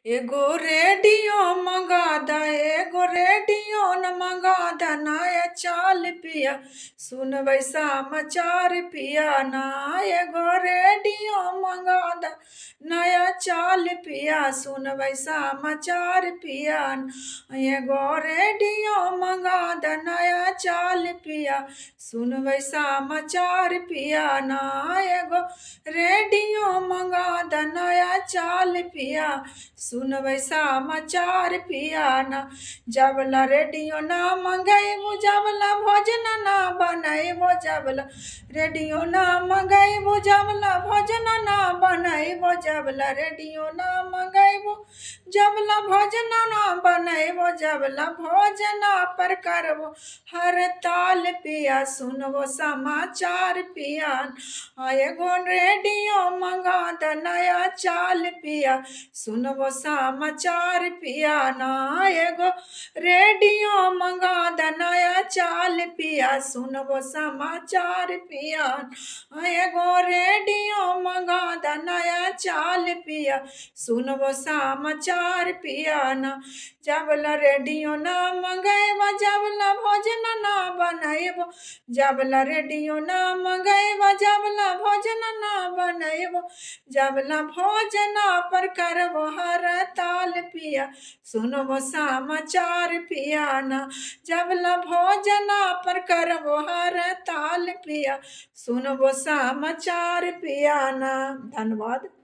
एगो रेडियो मंगा दा, एगो रेडियो न मंगा दा, नया चाल पिया सुनबै समाचार पिया ना। एगो रेडियो मंगा दा, नया चाल पिया सुनबै समाचार पिया ना। एगो रेडियो मंगा दा, नया चाल पिया सुनबै समाचार पिया ना। एगो रेडियो मंगा दा, नया चाल पिया सुनबै समाचार पिया ना। जबला रेडियो ना मंगैबो, जबला भोजन ना बनैबो, जबला रेडियो ना मंगैबो, जबला भोजन ना बनैबो, जबला रेडियो ना मंगैबो, जबला भोजन ना बनैबो, जबला भोजन पर करबो हड़ताल पिया सुनबो समाचार पिया। एगो रेडियो मंगा दा, नया चाल पिया सुनबो समाचार पिया ना। एगो रेडियो मंगा दा, नया चाल पिया सुनबो समाचार पिया। एगो रेडियो मंगा दा, नया चाल पिया सुनबो समाचार पिया ना। जबला रेडियो ना मंगैबो, जबला भोजन ना बनैबो, जबला रेडियो ना मंगैबो, जबला भोजन ना बनैबो, जबला भोजन पर करबो हड़ताल पिया सुनबो समाचार पिया ना। जबला भोजन पर करबो हड़ताल पिया सुनबो समाचार पिया ना। धन्यवाद।